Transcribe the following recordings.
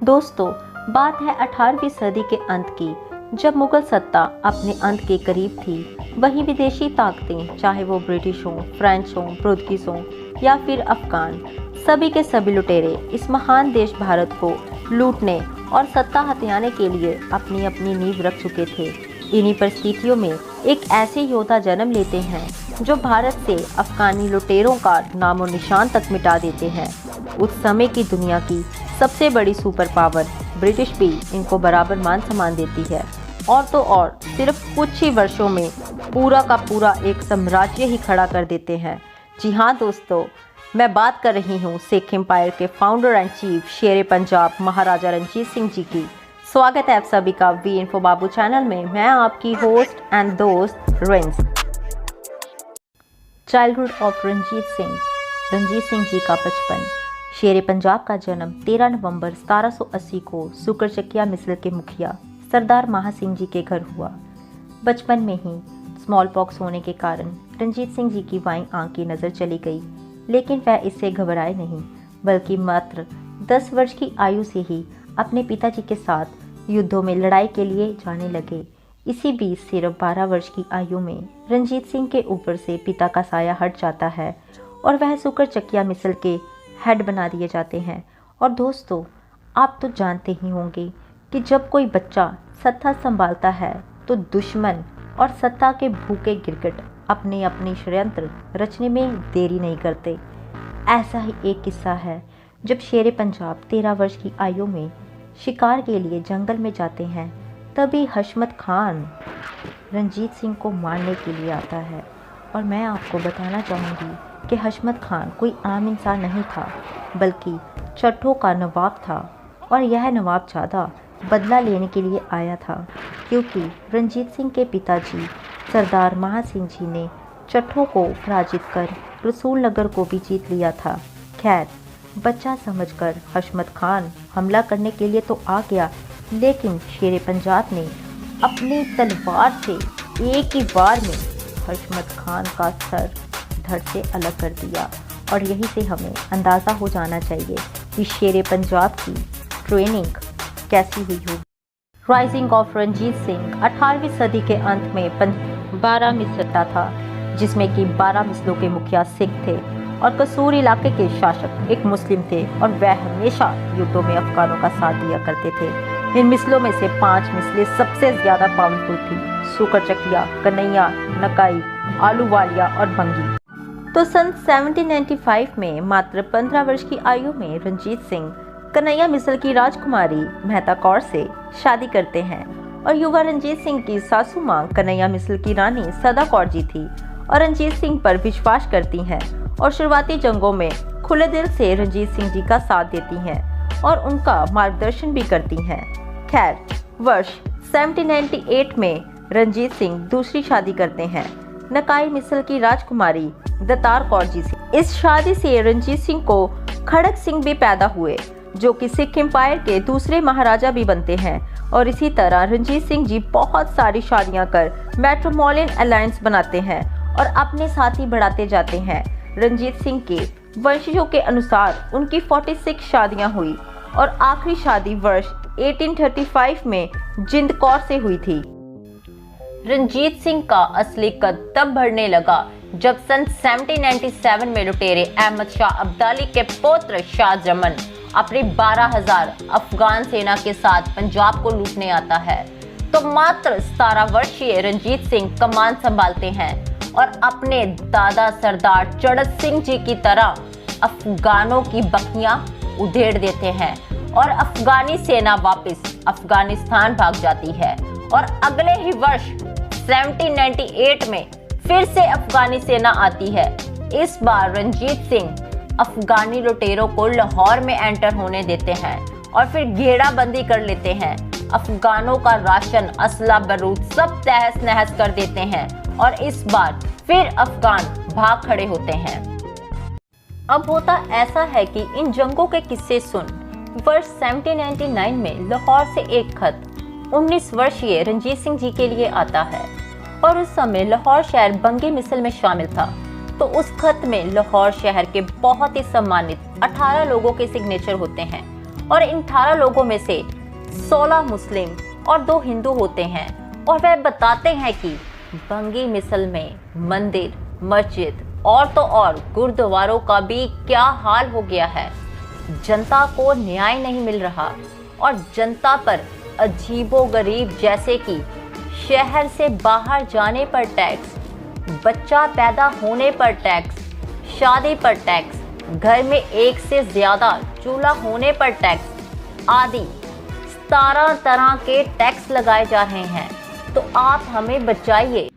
दोस्तों, बात है 18वीं सदी के अंत की, जब मुगल सत्ता अपने अंत के करीब थी। वहीं विदेशी ताकतें, चाहे वो ब्रिटिश हों, फ्रेंच हों, पुर्तगीज हों या फिर अफगान, सभी के सभी लुटेरे इस महान देश भारत को लूटने और सत्ता हथियाने के लिए अपनी अपनी नींव रख चुके थे। इन्हीं परिस्थितियों में एक ऐसे योद्धा जन्म लेते हैं जो भारत से अफगानी लुटेरों का नामो निशान तक मिटा देते हैं। उस समय की दुनिया की सबसे बड़ी सुपर पावर ब्रिटिश भी इनको बराबर मान सम्मान देती है, और तो और सिर्फ कुछ ही वर्षों में पूरा का पूरा एक साम्राज्य ही खड़ा कर देते हैं। जी हाँ दोस्तों, मैं बात कर रही हूँ सिख एम्पायर के फाउंडर एंड चीफ शेर पंजाब महाराजा रणजीत सिंह जी की। स्वागत है आप सभी का वी इन्फो बाबू चैनल में। मैं आपकी होस्ट एंड दोस्त रिंस। चाइल्डहुड ऑफ रंजीत सिंह जी का बचपन। शेर पंजाब का जन्म 13 नवंबर 1780 को सुकरचकिया मिसल के मुखिया सरदार महा सिंह जी के घर हुआ। बचपन में ही स्मॉल पॉक्स होने के कारण रंजीत सिंह जी की बाईं आंख की नज़र चली गई, लेकिन वह इससे घबराए नहीं, बल्कि मात्र 10 वर्ष की आयु से ही अपने पिताजी के साथ युद्धों में लड़ाई के लिए जाने लगे। इसी बीच सिर्फ 12 वर्ष की आयु में रंजीत सिंह के ऊपर से पिता का साया हट जाता है और वह सुकरचकिया मिसल के हेड बना दिए जाते हैं। और दोस्तों, आप तो जानते ही होंगे कि जब कोई बच्चा सत्ता संभालता है तो दुश्मन और सत्ता के भूखे गिरगिट अपने अपने षड्यंत्र रचने में देरी नहीं करते। ऐसा ही एक किस्सा है जब शेर पंजाब 13 वर्ष की आयु में शिकार के लिए जंगल में जाते हैं, तभी हशमत खान रंजीत सिंह को मारने के लिए आता है। और मैं आपको बताना चाहूँगी कि हशमत खान कोई आम इंसान नहीं था, बल्कि चट्ठों का नवाब था। और यह नवाब ज़्यादा बदला लेने के लिए आया था, क्योंकि रंजीत सिंह के पिताजी सरदार महा सिंह जी ने चट्ठों को पराजित कर रसूल नगर को भी जीत लिया था। खैर, बच्चा समझकर हशमत खान हमला करने के लिए तो आ गया, लेकिन शेर पंजाब ने अपनी तलवार से एक ही बार में हशमत खान का सर धड़ से अलग कर दिया। और यहीं से हमें अंदाज़ा हो जाना चाहिए कि शेर पंजाब की ट्रेनिंग कैसी हुई होगी। राइजिंग ऑफ रंजीत सिंह 18वीं सदी के अंत में 12 मिसलता था, जिसमें कि 12 मिसलों के मुखिया सिख थे और कसूर इलाके के शासक एक मुस्लिम थे, और वह हमेशा युद्धों में अफगानों का साथ दिया करते थे। इन मिसलों में से 5 मिसलें सबसे ज़्यादा पावरफुल थी: सुकरचकिया, कन्हैया, नकाई, आलूवालिया और बंगी। तो सन 1795 में मात्र 15 वर्ष की आयु में रंजीत सिंह कन्हैया मिसल की राजकुमारी मेहता कौर से शादी करते हैं, और युवा रंजीत सिंह की सासू मां कन्हैया मिसल की रानी सदा कौर जी थी और रंजीत सिंह पर विश्वास करती हैं और शुरुआती जंगों में खुले दिल से रंजीत सिंह जी का साथ देती हैं और उनका मार्गदर्शन भी करती हैं। खैर, वर्ष 1798 में रंजीत सिंह दूसरी शादी करते हैं नकाई मिसल की राजकुमारी दतार कौर जी से। इस शादी से रंजीत सिंह को खड़क सिंह भी पैदा हुए, जो कि सिख एम्पायर के दूसरे महाराजा भी बनते हैं। और इसी तरह रंजीत सिंह जी बहुत सारी शादियां कर मैट्रिमोनियल अलायंस बनाते हैं और अपने साथी बढ़ाते जाते हैं। रंजीत सिंह के वंशजों के अनुसार उनकी 46 शादियां हुई और आखिरी शादी वर्ष 1835 में जिंद कौर से हुई थी। रंजीत सिंह का असली कद तब बढ़ने लगा जब सन 1797 में लुटेरे अहमद शाह अब्दाली के पुत्र शाह जमन अपनी 12,000 अफगान सेना के साथ पंजाब को लूटने आता है। तो मात्र 17 वर्षीय रंजीत सिंह कमान संभालते हैं और अपने दादा सरदार चड़त सिंह जी की तरह अफगानों की बखियां उधेड़ देते हैं और अफगानी सेना वापस अफगानिस्तान भाग जाती है। और अगले ही वर्ष 1798 में फिर से अफगानी सेना आती है। इस बार रंजीत सिंह अफगानी लुटेरों को लाहौर में एंटर होने देते हैं और फिर घेराबंदी कर लेते हैं। अफगानों का राशन, असला, बारूद सब तहस नहस कर देते हैं और इस बार फिर अफगान भाग खड़े होते हैं। अब होता ऐसा है कि इन जंगों के किस्से सुन वर्ष 1799 में लाहौर से एक खत 19 वर्षीय रंजीत सिंह जी के लिए आता है, और उस समय लाहौर शहर बंगी मिसल में शामिल था। तो उस खत में लाहौर शहर के बहुत ही सम्मानित 18 लोगों के सिग्नेचर होते हैं और इन 18 लोगों में से 16 मुस्लिम और 2 हिंदू होते हैं। और वह बताते हैं कि बंगी मिसल में मंदिर, मस्जिद और तो और गुरुद्वारों का भी क्या हाल हो गया है। जनता को न्याय नहीं मिल रहा और जनता पर अजीबोगरीब, जैसे कि शहर से बाहर जाने पर टैक्स, बच्चा पैदा होने पर टैक्स, शादी पर टैक्स, घर में एक से ज्यादा चूल्हा होने पर टैक्स आदि 17 तरह के टैक्स लगाए जा रहे हैं। तो आप हमें बचाइए।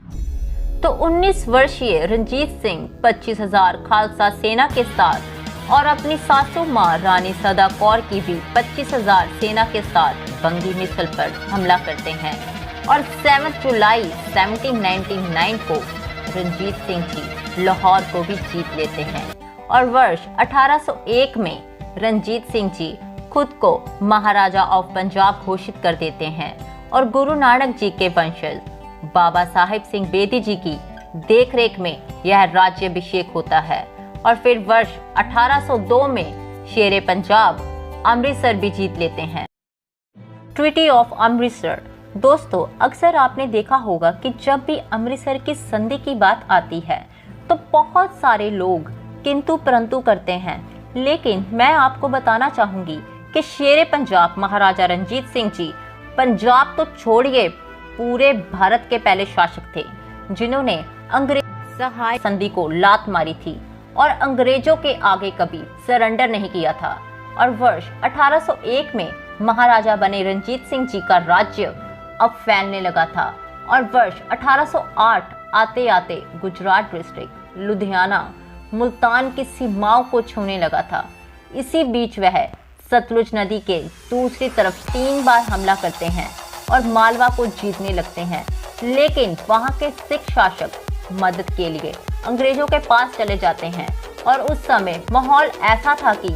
तो 19 वर्षीय रंजीत सिंह 25,000 खालसा सेना के साथ और अपनी सासू मां रानी सदा कौर की भी 25,000 सेना के साथ बंगी मिसल पर हमला करते हैं और 7 जुलाई 1799 को रंजीत सिंह जी लाहौर को भी जीत लेते हैं। और वर्ष 1801 में रंजीत सिंह जी खुद को महाराजा ऑफ पंजाब घोषित कर देते हैं और गुरु नानक जी के वंशज बाबा साहिब सिंह बेदी जी की देखरेख में यह राज्याभिषेक होता है। और फिर वर्ष 1802 में शेरे पंजाब अमृतसर भी जीत लेते हैं। Treaty of Amritsar. दोस्तों, अक्सर आपने देखा होगा कि जब भी अमृतसर की संधि की बात आती है तो बहुत सारे लोग किंतु परंतु करते हैं, लेकिन मैं आपको बताना चाहूंगी कि शेरे पंजाब महाराजा रंजीत सिंह जी पंजाब तो छोड़िए पूरे भारत के पहले शासक थे, जिन्होंने अंग्रेज सहाय संधि को लात मारी थी और अंग्रेजों के आगे कभी सरेंडर नहीं किया था। और वर्ष 1801 में महाराजा बने रंजीत सिंह जी का राज्य अब फैलने लगा था और वर्ष 1808 आते आते गुजरात डिस्ट्रिक्ट, लुधियाना, मुल्तान की सीमाओं को छूने लगा था। इसी बीच वह सतलुज नदी के दूसरी तरफ 3 बार हमला करते हैं और मालवा को जीतने लगते हैं, लेकिन वहां के सिख शासक मदद के लिए अंग्रेजों के पास चले जाते हैं। और उस समय माहौल ऐसा था कि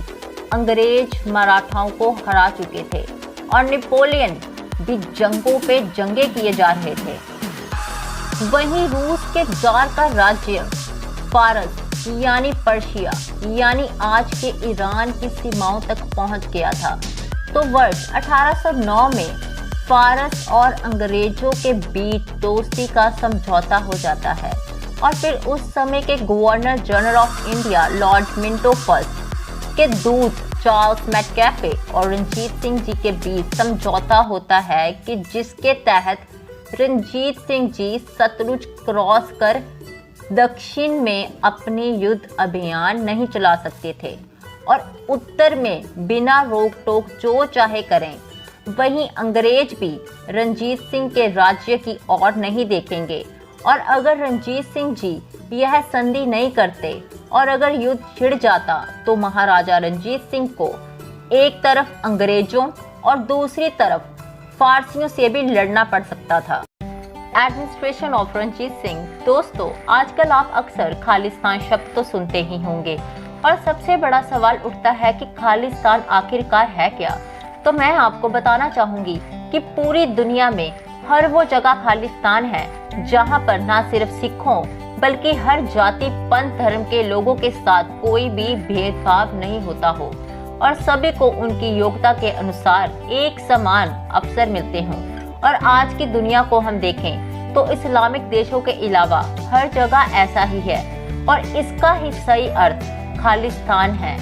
अंग्रेज मराठाओं को हरा चुके थे और नेपोलियन भी जंगों पे जंगे किए जा रहे थे। वहीं रूस के जार का राज्य फारस यानी पर्शिया यानी आज के ईरान की सीमाओं तक पहुंच गया था। तो वर्ष 1809 में फारस और अंग्रेजों के बीच दोस्ती का समझौता हो जाता है और फिर उस समय के governor general of India Lord Minto first के दूत चार्ल्स मैककेफे और रंजीत सिंह जी के बीच समझौता होता है कि जिसके तहत रंजीत सिंह जी सतलुज क्रॉस कर दक्षिण में अपने युद्ध अभियान नहीं चला सकते थे और उत्तर में बिना रोक टोक जो चाहे करें। वहीं अंग्रेज भी रंजीत सिंह के राज्य की ओर नहीं देखेंगे और अगर रंजीत सिंह जी यह संधि नहीं करते और अगर युद्ध छिड़ जाता तो महाराजा रंजीत सिंह को एक तरफ अंग्रेजों और दूसरी तरफ फारसियों से भी लड़ना पड़ सकता था। Administration of Ranjit Singh. दोस्तों, आजकल आप अक्सर खालिस्तान शब्द तो सुनते ही होंगे और सबसे बड़ा सवाल उठता है कि खालिस्तान आखिरकार है क्या। तो मैं आपको बताना चाहूंगी कि पूरी दुनिया में हर वो जगह खालिस्तान है जहां पर ना सिर्फ सिखों बल्कि हर जाति पंथ धर्म के लोगों के साथ कोई भी भेदभाव नहीं होता हो और सभी को उनकी योग्यता के अनुसार एक समान अवसर मिलते हों। और आज की दुनिया को हम देखें तो इस्लामिक देशों के अलावा हर जगह ऐसा ही है और इसका ही सही अर्थ खालिस्तान है।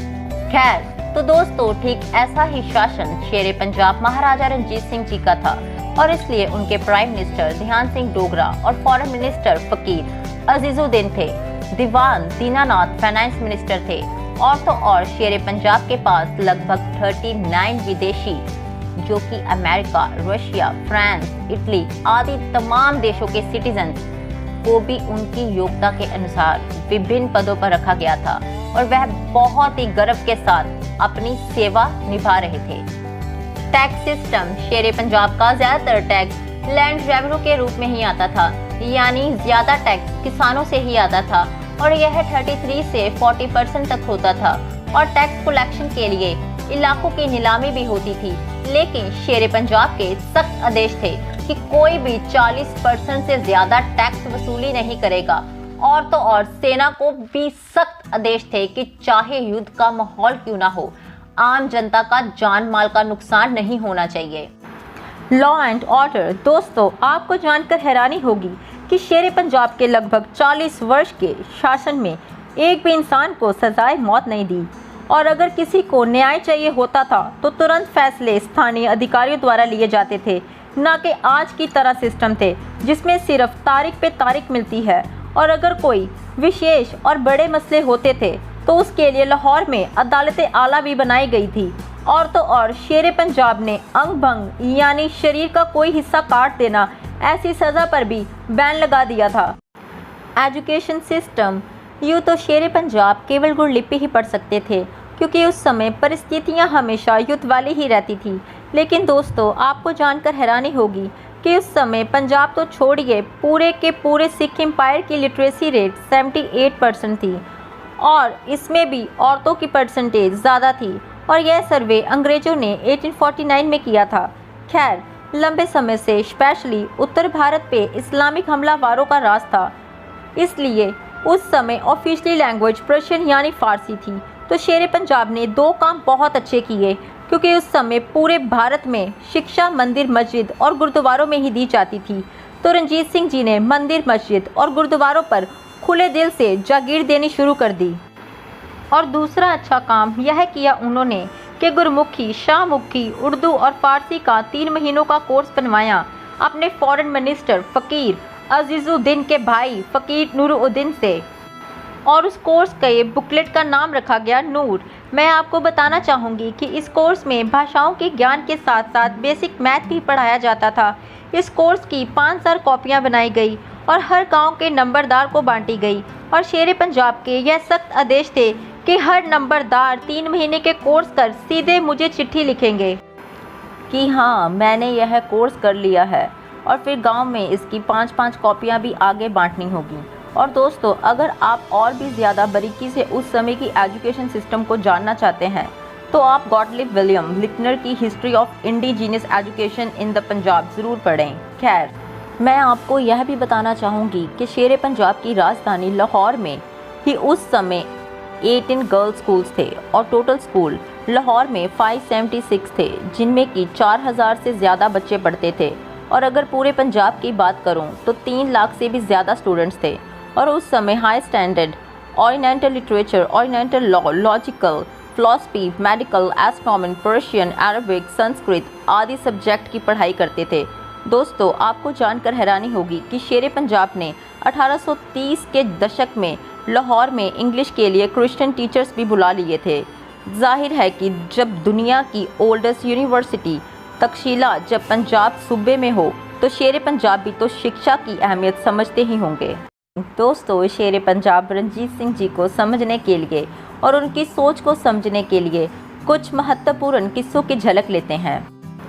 खैर, तो दोस्तों, ठीक ऐसा ही शासन शेरे पंजाब महाराजा रंजीत सिंह जी का था और इसलिए उनके प्राइम मिनिस्टर ध्यान सिंह डोगरा और फॉरेन मिनिस्टर फकीर अजीजुद्दीन थे। दीवान दीनानाथ फाइनेंस मिनिस्टर थे और तो और शेरे पंजाब के पास लगभग 39 विदेशी जो कि अमेरिका, रशिया, फ्रांस, इटली आदि तमाम देशों के सिटीजन्स को भी उनकी योग्यता के अनुसार विभिन्न पदों पर रखा गया था और वह बहुत ही गर्व के साथ अपनी सेवा निभा रहे थे। Tax system. शेरे पंजाब का ज्यादातर टैक्स लैंड रेवेन्यू के रूप में ही आता था, यानी ज्यादा टैक्स किसानों से ही आता था और यह 33 से 40% तक होता था और टैक्स कलेक्शन के लिए इलाकों की नीलामी भी होती थी। लेकिन शेरे पंजाब के सख्त आदेश थे कि कोई भी 40% से ज्यादा टैक्स वसूली नहीं करेगा और तो और सेना को भी सख्त आदेश थे कि चाहे युद्ध का माहौल क्यों ना हो, आम जनता का जान माल का नुकसान नहीं होना चाहिए। Law and order. दोस्तों, आपको जानकर हैरानी होगी कि शेर पंजाब के लगभग 40 वर्ष के शासन में एक भी इंसान को सजाए मौत नहीं दी, और अगर किसी को न्याय चाहिए होता था तो तुरंत फैसले स्थानीय अधिकारियों द्वारा लिए जाते थे, न कि आज की तरह सिस्टम थे जिसमें सिर्फ तारीख पे तारीख मिलती है, और अगर कोई विशेष और बड़े मसले होते थे तो उसके लिए लाहौर में अदालतें आला भी बनाई गई थी। और तो और शेर पंजाब ने अंग भंग यानी शरीर का कोई हिस्सा काट देना ऐसी सज़ा पर भी बैन लगा दिया था। Education system. यूँ तो शेर पंजाब केवल गुरलिपि ही पढ़ सकते थे क्योंकि उस समय परिस्थितियां हमेशा युद्ध वाली ही रहती थी। लेकिन दोस्तों, आपको जानकर हैरानी होगी कि उस समय पंजाब तो छोड़िए, पूरे के पूरे सिख एम्पायर की लिटरेसी रेट 78% थी, और इसमें भी औरतों की परसेंटेज ज़्यादा थी। और यह सर्वे अंग्रेज़ों ने 1849 में किया था। खैर, लंबे समय से स्पेशली उत्तर भारत पे इस्लामिक हमलावरों का राज था, इसलिए उस समय ऑफिशियली लैंग्वेज पर्शियन यानी फ़ारसी थी। तो शेर पंजाब ने दो काम बहुत अच्छे किए, क्योंकि उस समय पूरे भारत में शिक्षा मंदिर, मस्जिद और गुरुद्वारों में ही दी जाती थी। तो रणजीत सिंह जी ने मंदिर, मस्जिद और गुरुद्वारों पर खुले दिल से जागीर देनी शुरू कर दी। और दूसरा अच्छा काम यह किया उन्होंने कि गुरमुखी, शाहमुखी, उर्दू और फारसी का 3 महीनों का कोर्स बनवाया अपने फॉरेन मिनिस्टर फ़कीर अजीज़ुद्दीन के भाई फ़कीर नूरुद्दीन से, और उस कोर्स के बुकलेट का नाम रखा गया नूर। मैं आपको बताना चाहूँगी कि इस कोर्स में भाषाओं के ज्ञान के साथ साथ बेसिक मैथ भी पढ़ाया जाता था। इस कोर्स की 5000 कॉपियाँ बनाई गई और हर गांव के नंबरदार को बांटी गई, और शेर पंजाब के यह सख्त आदेश थे कि हर नंबरदार 3 महीने के कोर्स कर सीधे मुझे चिट्ठी लिखेंगे कि हाँ, मैंने यह कोर्स कर लिया है, और फिर गांव में इसकी 5-5 कॉपियां भी आगे बांटनी होगी। और दोस्तों, अगर आप और भी ज़्यादा बारीकी से उस समय की एजुकेशन सिस्टम को जानना चाहते हैं तो आप गॉटलिब विलियम लिटनर की history of indigenous education in the Punjab ज़रूर पढ़ें। खैर, मैं आपको यह भी बताना चाहूँगी कि शेर पंजाब की राजधानी लाहौर में ही उस समय 18 गर्ल्स स्कूल्स थे, और टोटल स्कूल लाहौर में 576 थे, जिनमें कि 4000 से ज़्यादा बच्चे पढ़ते थे। और अगर पूरे पंजाब की बात करूं तो 3 लाख से भी ज़्यादा स्टूडेंट्स थे। और उस समय high standard oriental literature, oriental law, logical, philosophy, medical, astronomy, Persian, Arabic, Sanskrit आदि सब्जेक्ट की पढ़ाई करते थे। दोस्तों, आपको जानकर हैरानी होगी कि शेर पंजाब ने 1830 के दशक में लाहौर में इंग्लिश के लिए क्रिश्चियन टीचर्स भी बुला लिए थे। जाहिर है कि जब दुनिया की ओल्डेस्ट यूनिवर्सिटी तक्षशिला जब पंजाब सूबे में हो तो शेर पंजाब भी तो शिक्षा की अहमियत समझते ही होंगे। दोस्तों, शेर पंजाब रणजीत सिंह जी को समझने के लिए और उनकी सोच को समझने के लिए कुछ महत्वपूर्ण किस्सों की झलक लेते हैं।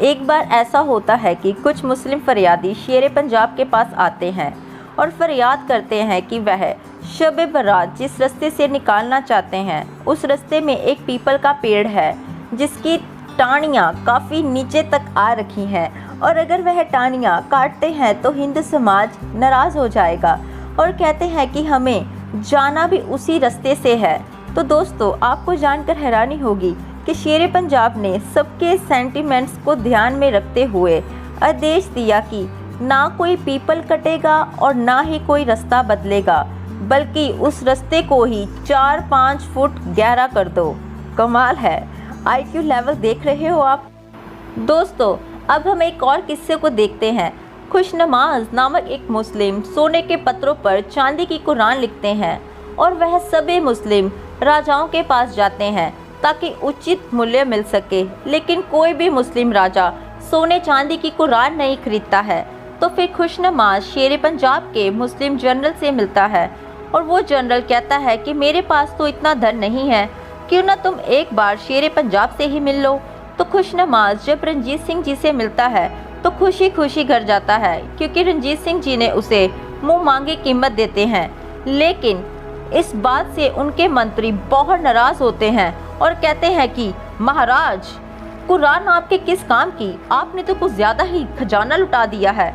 एक बार ऐसा होता है कि कुछ मुस्लिम फरियादी शेर पंजाब के पास आते हैं और फरियाद करते हैं कि वह शब बारात जिस रास्ते से निकालना चाहते हैं उस रास्ते में एक पीपल का पेड़ है जिसकी टाहनियाँ काफ़ी नीचे तक आ रखी हैं, और अगर वह टाहनियाँ काटते हैं तो हिंदू समाज नाराज़ हो जाएगा और कहते हैं कि हमें जाना भी उसी रास्ते से है। तो दोस्तों, आपको जानकर हैरानी होगी कि शेर पंजाब ने सबके सेंटिमेंट्स को ध्यान में रखते हुए आदेश दिया कि ना कोई पीपल कटेगा और ना ही कोई रास्ता बदलेगा, बल्कि उस रास्ते को ही 4-5 फुट गहरा कर दो। कमाल है, IQ लेवल देख रहे हो आप। दोस्तों, अब हम एक और किस्से को देखते हैं। खुशनमाज नामक एक मुस्लिम सोने के पत्रों पर चांदी की कुरान लिखते हैं, और वह सभी मुस्लिम राजाओं के पास जाते हैं ताकि उचित मूल्य मिल सके, लेकिन कोई भी मुस्लिम राजा सोने चांदी की कुरान नहीं खरीदता है। तो फिर खुशनमाज शेर पंजाब के मुस्लिम जनरल से मिलता है, और वो जनरल कहता है कि मेरे पास तो इतना धन नहीं है, क्यों ना तुम एक बार शेर पंजाब से ही मिल लो। तो खुशनमाज जब रणजीत सिंह जी से मिलता है तो खुशी खुशी घर जाता है, क्योंकि रणजीत सिंह जी ने उसे मुँह मांगी कीमत देते हैं। लेकिन इस बात से उनके मंत्री बहुत नाराज़ होते हैं और कहते हैं कि महाराज, कुरान आपके किस काम की, आपने तो कुछ ज़्यादा ही खजाना लुटा दिया है।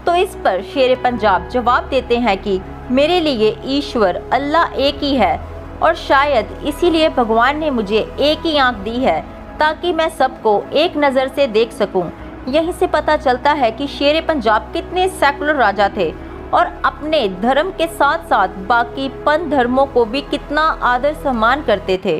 तो इस पर शेर पंजाब जवाब देते हैं कि मेरे लिए ईश्वर अल्लाह एक ही है, और शायद इसीलिए भगवान ने मुझे एक ही आँख दी है ताकि मैं सबको एक नज़र से देख सकूं। यहीं से पता चलता है कि शेरे पंजाब कितने सेकुलर राजा थे और अपने धर्म के साथ साथ बाकी पंथ धर्मों को भी कितना आदर सम्मान करते थे।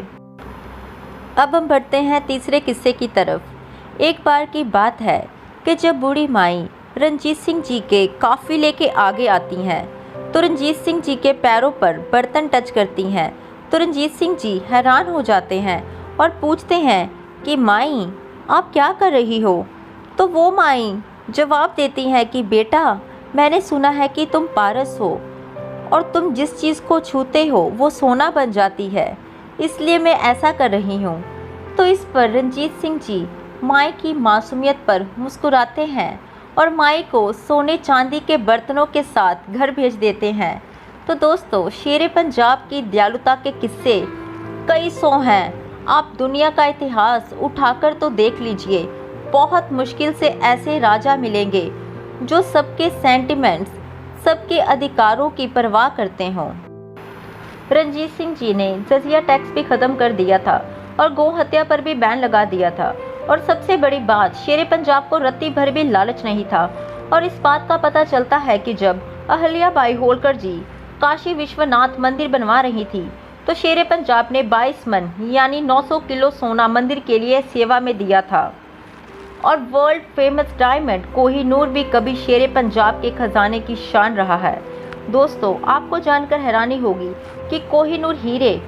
अब हम बढ़ते हैं तीसरे किस्से की तरफ। एक बार की बात है कि जब बूढ़ी माई रणजीत सिंह जी के काफिले के आगे आती हैं तो रणजीत सिंह जी के पैरों पर बर्तन टच करती हैं तो रणजीत सिंह जी हैरान हो जाते हैं और पूछते हैं कि माई आप क्या कर रही हो। तो वो माई जवाब देती हैं कि बेटा मैंने सुना है कि तुम पारस हो और तुम जिस चीज़ को छूते हो वो सोना बन जाती है, इसलिए मैं ऐसा कर रही हूँ। तो इस पर रणजीत सिंह जी माई की मासूमियत पर मुस्कुराते हैं और माई को सोने चांदी के बर्तनों के साथ घर भेज देते हैं। तो दोस्तों, शेरे पंजाब की दयालुता के किस्से कई सौ हैं। आप दुनिया का इतिहास उठाकर तो देख लीजिए, बहुत मुश्किल से ऐसे राजा मिलेंगे जो सबके सेंटिमेंट्स, सबके अधिकारों की परवाह करते हों। रणजीत सिंह जी ने जजिया टैक्स भी ख़त्म कर दिया था और गौ हत्या पर भी बैन लगा दिया था। और सबसे बड़ी बात, शेरे पंजाब को रत्ती भर भी लालच नहीं था। और इस बात का पता चलता है कि जब अहल्या बाई होलकर जी काशी विश्वनाथ मंदिर बनवा रही थी तो शेरे पंजाब ने 22 मन यानी 900 किलो सोना मंदिर के लिए सेवा में दिया था। और वर्ल्ड फेमस डायमंड कोहिनूर भी कभी शेरे पंजाब के खजाने की शान रहा है। दोस्तों, आपको जानकर हैरानी होगी कि कोहिनूर हीरे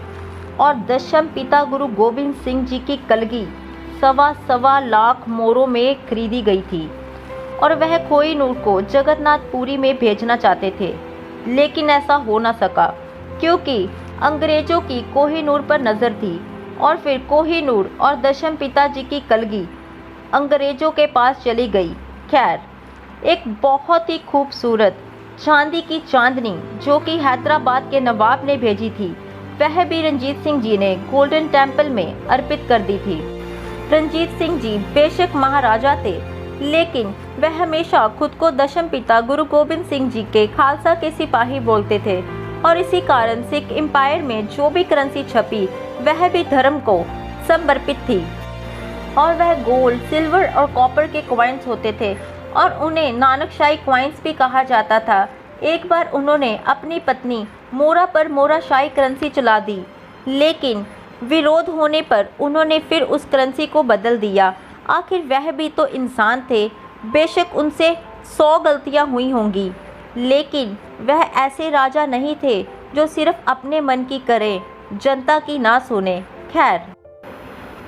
और दशम पिता गुरु गोविंद सिंह जी की कलगी सवा लाख मोरों में खरीदी गई थी और वह कोहिनूर को जगन्नाथपुरी में भेजना चाहते थे, लेकिन ऐसा हो ना सका क्योंकि अंग्रेजों की कोहिनूर पर नज़र थी। और फिर कोहिनूर और दशम पिता जी की कलगी अंग्रेजों के पास चली गई। खैर, एक बहुत ही खूबसूरत चांदी की चांदनी जो कि हैदराबाद के नवाब ने भेजी थी, वह भी रणजीत सिंह जी ने गोल्डन टेम्पल में अर्पित कर दी थी। रणजीत सिंह जी बेशक महाराजा थे, लेकिन वह हमेशा खुद को दशम पिता गुरु गोविंद सिंह जी के खालसा के सिपाही बोलते थे और इसी कारण सिख एम्पायर में जो भी करेंसी छपी वह भी धर्म को समर्पित थी और वह गोल्ड, सिल्वर और कॉपर के कॉइन्स होते थे और उन्हें नानकशाही कॉइन्स भी कहा जाता था। एक बार उन्होंने अपनी पत्नी मोरा पर मोराशाही करेंसी चला दी, लेकिन विरोध होने पर उन्होंने फिर उस करेंसी को बदल दिया। आखिर वह भी तो इंसान थे, बेशक उनसे 100 गलतियां हुई होंगी, लेकिन वह ऐसे राजा नहीं थे जो सिर्फ अपने मन की करें, जनता की ना सुने। खैर,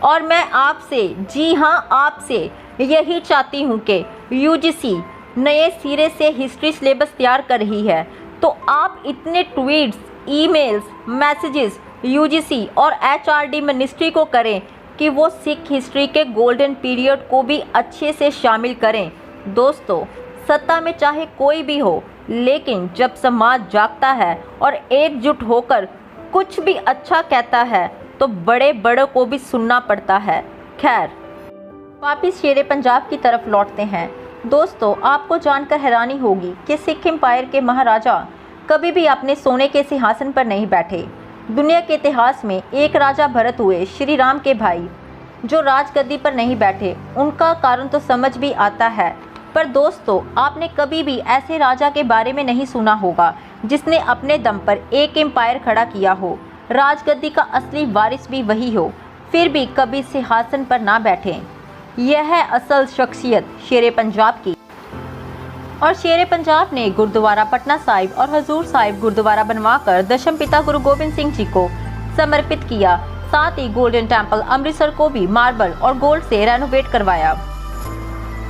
और मैं आपसे, जी हाँ आपसे यही चाहती हूँ कि यूजीसी नए सिरे से हिस्ट्री सिलेबस तैयार कर रही है, तो आप इतने ट्वीट्स, ईमेल्स, मैसेजेस यूजीसी और एचआरडी मिनिस्ट्री को करें कि वो सिख हिस्ट्री के गोल्डन पीरियड को भी अच्छे से शामिल करें। दोस्तों, सत्ता में चाहे कोई भी हो, लेकिन जब समाज जागता है और एकजुट होकर कुछ भी अच्छा कहता है तो बड़े बड़ों को भी सुनना पड़ता है। खैर, वापिस शेरे पंजाब की तरफ लौटते हैं। दोस्तों, आपको जानकर हैरानी होगी कि सिख एम्पायर के महाराजा कभी भी अपने सोने के सिंहासन पर नहीं बैठे। दुनिया के इतिहास में एक राजा भरत हुए, श्री राम के भाई, जो राजगद्दी पर नहीं बैठे। उनका कारण तो समझ भी आता है, पर दोस्तों, आपने कभी भी ऐसे राजा के बारे में नहीं सुना होगा जिसने अपने दम पर एक एम्पायर खड़ा किया हो, राजगद्दी का असली वारिस भी वही हो, फिर भी कभी सिंहासन पर ना बैठे। यह है असल शख्सियत शेरे पंजाब की। और शेरे पंजाब ने गुरुद्वारा पटना साहिब और हजूर साहिब गुरुद्वारा बनवाकर दशम पिता गुरु गोविंद सिंह जी को समर्पित किया। साथ ही गोल्डन टेम्पल अमृतसर को भी मार्बल और गोल्ड से रेनोवेट करवाया।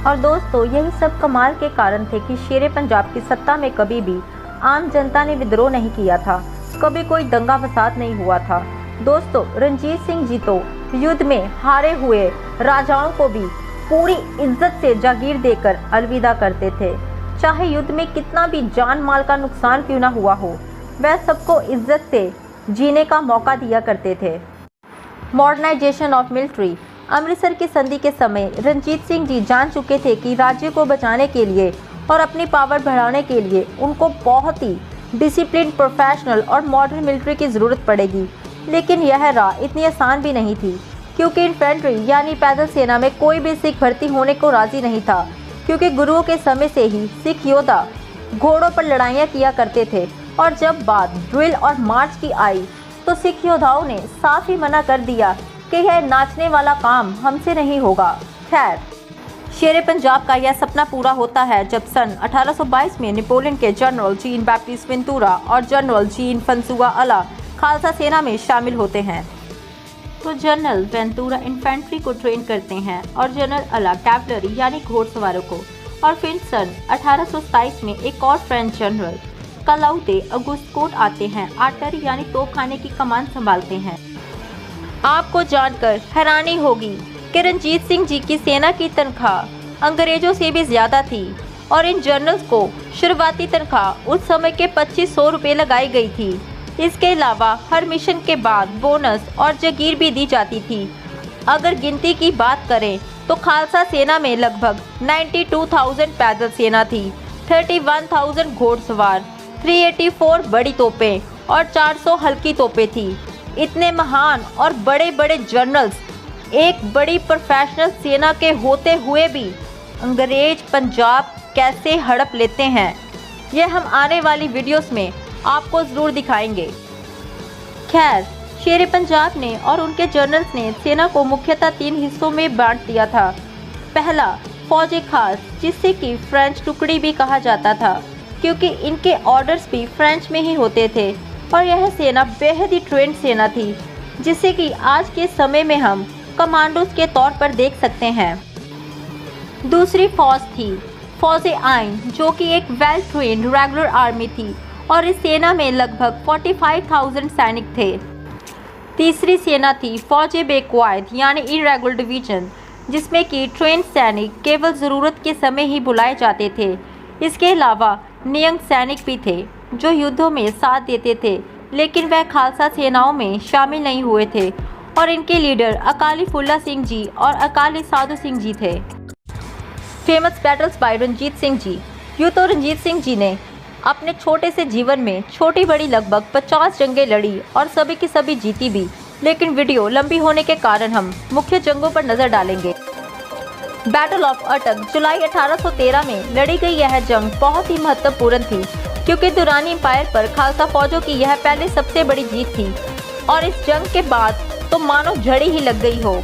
और दोस्तों, यही सब कमाल के कारण थे कि शेरे पंजाब की सत्ता में कभी भी आम जनता ने विद्रोह नहीं किया था, कभी कोई दंगा फसाद नहीं हुआ था। दोस्तों, रंजीत सिंह जी तो युद्ध में हारे हुए राजाओं को भी पूरी इज्जत से जागीर देकर अलविदा करते थे। चाहे युद्ध में कितना भी जान माल का नुकसान क्यों ना हुआ हो, वह सबको इज्जत से जीने का मौका दिया करते थे। Modernisation of military. अमृतसर की संधि के समय रणजीत सिंह जी जान चुके थे कि राज्य को बचाने के लिए और अपनी पावर बढ़ाने के लिए उनको बहुत ही डिसिप्लिन, प्रोफेशनल और मॉडर्न मिलिट्री की ज़रूरत पड़ेगी। लेकिन यह राह इतनी आसान भी नहीं थी, क्योंकि इन्फेंट्री यानी पैदल सेना में कोई भी सिख भर्ती होने को राजी नहीं था, क्योंकि गुरुओं के समय से ही सिख योद्धा घोड़ों पर लड़ाइयाँ किया करते थे और जब बात ड्रिल और मार्च की आई तो सिख योद्धाओं ने साफ ही मना कर दिया कि यह नाचने वाला काम हमसे नहीं होगा। खैर, शेरे पंजाब का यह सपना पूरा होता है जब सन 1822 में नेपोलियन के जनरल जीन बैप्टिस्ट वेंतुरा और जनरल जीन फंसुआ अला खालसा सेना में शामिल होते हैं। तो जनरल वेंतुरा इन्फेंट्री को ट्रेन करते हैं और जनरल अला कैवलरी यानी घोड़सवारों को, और फिर सन 1827 में एक और फ्रेंच जनरल कलाउते अगुस्टकोट आते हैं, आर्टरी यानी तोपखाने की कमान संभालते हैं। आपको जानकर हैरानी होगी कि रणजीत सिंह जी की सेना की तनख्वाह अंग्रेजों से भी ज्यादा थी और इन जनरल्स को शुरुआती तनख्वाह उस समय के 2500 रुपये लगाई गई थी। इसके अलावा हर मिशन के बाद बोनस और जगीर भी दी जाती थी। अगर गिनती की बात करें तो खालसा सेना में लगभग 92,000 पैदल सेना थी, 31,000 घोड़सवार, 384 बड़ी तोपें और 400 हल्की तोपें थी। इतने महान और बड़े बड़े जनरल्स एक बड़ी प्रोफेशनल सेना के होते हुए भी अंग्रेज पंजाब कैसे हड़प लेते हैं, ये हम आने वाली वीडियोस में आपको ज़रूर दिखाएंगे। खैर, शेरे पंजाब ने और उनके जनरल्स ने सेना को मुख्यतः 3 हिस्सों में बांट दिया था। पहला, फौज खास, जिससे कि फ्रेंच टुकड़ी भी कहा जाता था क्योंकि इनके ऑर्डर्स भी फ्रेंच में ही होते थे, और यह सेना बेहद ही ट्रेंड सेना थी जिसे कि आज के समय में हम कमांडोज के तौर पर देख सकते हैं। दूसरी फौज थी फौज आइन, जो कि एक वेल ट्रेंड रेगुलर आर्मी थी और इस सेना में लगभग 45,000 सैनिक थे। तीसरी सेना थी फौज बेक्वायद यानी इरेगुलर डिवीजन, जिसमें कि ट्रेंड सैनिक केवल ज़रूरत के समय ही बुलाए जाते थे। इसके अलावा नियंग सैनिक भी थे जो युद्धों में साथ देते थे, लेकिन वह खालसा सेनाओं में शामिल नहीं हुए थे, और इनके लीडर अकाली फुल्ला सिंह जी और अकाली साधु सिंह जी थे। Famous battles by Ranjit Singh ji. यूँ तो रणजीत सिंह जी ने अपने छोटे से जीवन में छोटी बड़ी लगभग 50 जंगें लड़ी और सभी की सभी जीती भी, लेकिन वीडियो लंबी होने के कारण हम मुख्य जंगों पर नजर डालेंगे। बैटल ऑफ अटक जुलाई 1813 में लड़ी गई यह जंग बहुत ही महत्वपूर्ण थी क्योंकि दुरानी एम्पायर पर खालसा फौजों की यह पहले सबसे बड़ी जीत थी और इस जंग के बाद तो मानो झड़ी ही लग गई हो।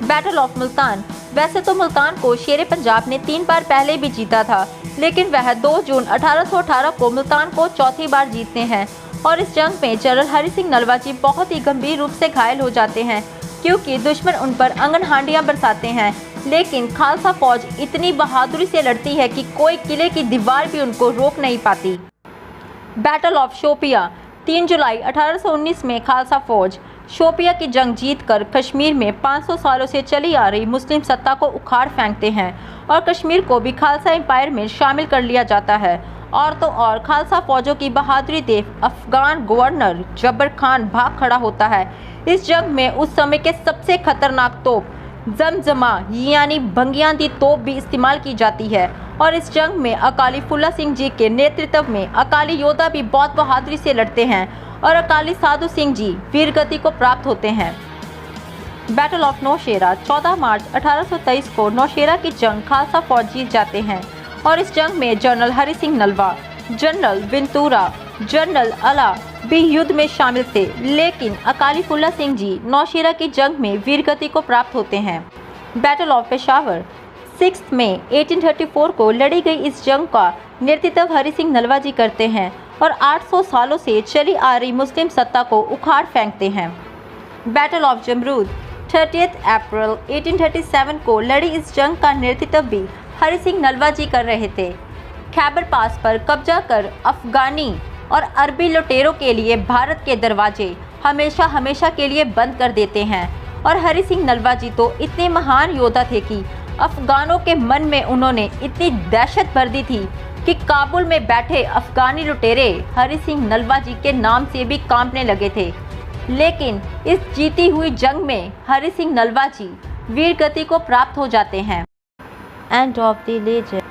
Battle of Multan. वैसे तो मुल्तान को शेरे पंजाब ने 3 बार पहले भी जीता था, लेकिन वह 2 जून 1818 को मुल्तान को चौथी बार जीतते हैं, और इस जंग में जनरल हरि सिंह नलवा जी बहुत ही गंभीर रूप से घायल हो जाते हैं क्योंकि दुश्मन उन पर आंगन हांडियां बरसाते हैं, लेकिन खालसा फौज इतनी बहादुरी से लड़ती है कि कोई किले की दीवार भी उनको रोक नहीं पाती। Battle of Shopian. 3 जुलाई 1819 में खालसा फौज शोपिया की जंग जीतकर कश्मीर में 500 सालों से चली आ रही मुस्लिम सत्ता को उखाड़ फेंकते हैं और कश्मीर को भी खालसा एम्पायर में शामिल कर लिया जाता है। और तो और खालसा फौजों की बहादुरी देख अफगान गवर्नर जबर खान भाग खड़ा होता है। इस जंग में उस समय के सबसे खतरनाक तोप जमजमा यानी भंगियां दी तोप भी इस्तेमाल की जाती है, और इस जंग में अकाली फुल्ला सिंह जी के नेतृत्व में अकाली योद्धा भी बहुत बहादुरी से लड़ते हैं और अकाली साधु सिंह जी वीरगति को प्राप्त होते हैं। Battle of Nowshera. 14 मार्च 1823 को नौशेरा की जंग खालसा फौज जीत जाते हैं और इस जंग में general Hari Singh Nalwa, general Ventura, general Allard भी युद्ध में शामिल थे, लेकिन अकाली फुल्ला सिंह जी नौशेरा की जंग में वीरगति को प्राप्त होते हैं। Battle of Peshawar. 6 मई 1834 को लड़ी गई इस जंग का नेतृत्व हरि सिंह नलवा जी करते हैं और 800 सालों से चली आ रही मुस्लिम सत्ता को उखाड़ फेंकते हैं। Battle of Jamrud. 30 अप्रैल 1837 को लड़ी इस जंग का नेतृत्व भी हरि सिंह नलवा जी कर रहे थे। खैबर पास पर कब्जा कर अफगानी और अरबी लुटेरों के लिए भारत के दरवाजे हमेशा हमेशा के लिए बंद कर देते हैं, और हरि सिंह नलवा जी तो इतने महान योद्धा थे कि अफगानों के मन में उन्होंने इतनी दहशत भर दी थी कि काबुल में बैठे अफगानी लुटेरे हरि सिंह नलवा जी के नाम से भी कांपने लगे थे। लेकिन इस जीती हुई जंग में हरि सिंह नलवा जी वीरगति को प्राप्त हो जाते हैं। End of the legend.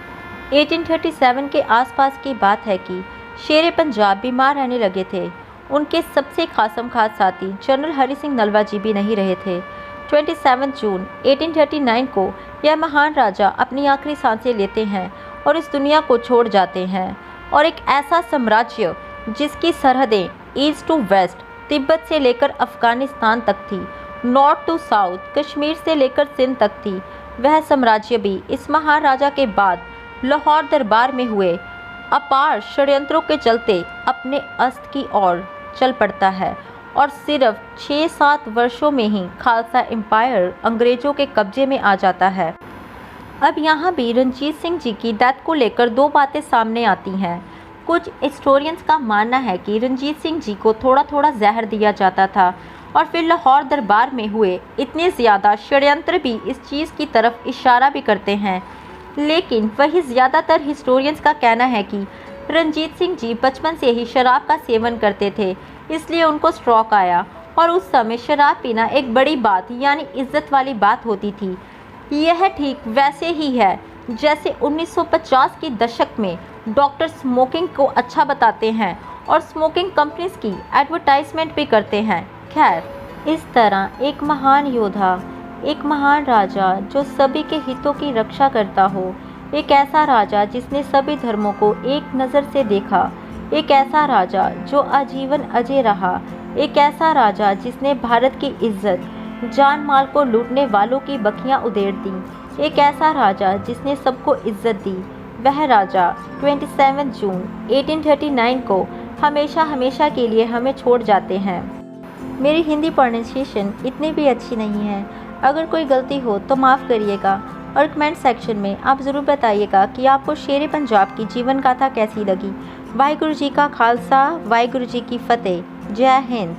1837 के आसपास की बात है कि शेरे पंजाब बीमार रहने लगे थे उनके सबसे खासम खास साथी जनरल हरि सिंह नलवा जी भी नहीं रहे थे। 27 जून 1839 को यह महान राजा अपनी आखिरी सांसें लेते हैं और इस दुनिया को छोड़ जाते हैं, और एक ऐसा साम्राज्य जिसकी सरहदें ईस्ट टू वेस्ट तिब्बत से लेकर अफगानिस्तान तक थी, नॉर्थ टू साउथ कश्मीर से लेकर सिंध तक थी, वह साम्राज्य भी इस महान राजा के बाद लाहौर दरबार में हुए अपार षड्यंत्रों के चलते अपने अस्त की ओर चल पड़ता है और सिर्फ 6-7 वर्षों में ही खालसा एम्पायर अंग्रेजों के कब्जे में आ जाता है। अब यहाँ भी रणजीत सिंह जी की डेथ को लेकर दो बातें सामने आती हैं। कुछ हिस्टोरियंस का मानना है कि रणजीत सिंह जी को थोड़ा थोड़ा जहर दिया जाता था और फिर लाहौर दरबार में हुए इतने ज़्यादा षड्यंत्र भी इस चीज़ की तरफ इशारा भी करते हैं, लेकिन वही ज़्यादातर हिस्टोरियंस का कहना है कि रणजीत सिंह जी बचपन से ही शराब का सेवन करते थे, इसलिए उनको स्ट्रोक आया और उस समय शराब पीना एक बड़ी बात यानी इज्जत वाली बात होती थी। यह ठीक वैसे ही है जैसे 1950 के दशक में डॉक्टर स्मोकिंग को अच्छा बताते हैं और स्मोकिंग कंपनीज की एडवर्टाइजमेंट भी करते हैं। खैर, इस तरह एक महान योद्धा, एक महान राजा जो सभी के हितों की रक्षा करता हो, एक ऐसा राजा जिसने सभी धर्मों को एक नज़र से देखा, एक ऐसा राजा जो आजीवन अजय रहा, एक ऐसा राजा जिसने भारत की इज्जत, जान माल को लूटने वालों की बखियां उधेड़ दी, एक ऐसा राजा जिसने सबको इज्जत दी, वह राजा 27 जून 1839 को हमेशा हमेशा के लिए हमें छोड़ जाते हैं। मेरी हिंदी प्रोनाउंसिएशन इतनी भी अच्छी नहीं है, अगर कोई गलती हो तो माफ़ करिएगा और कमेंट सेक्शन में आप ज़रूर बताइएगा कि आपको शेर पंजाब की जीवन गाथा कैसी लगी। वाहिगुरु जी का खालसा, वाहिगुरु जी की फतेह। जय हिंद।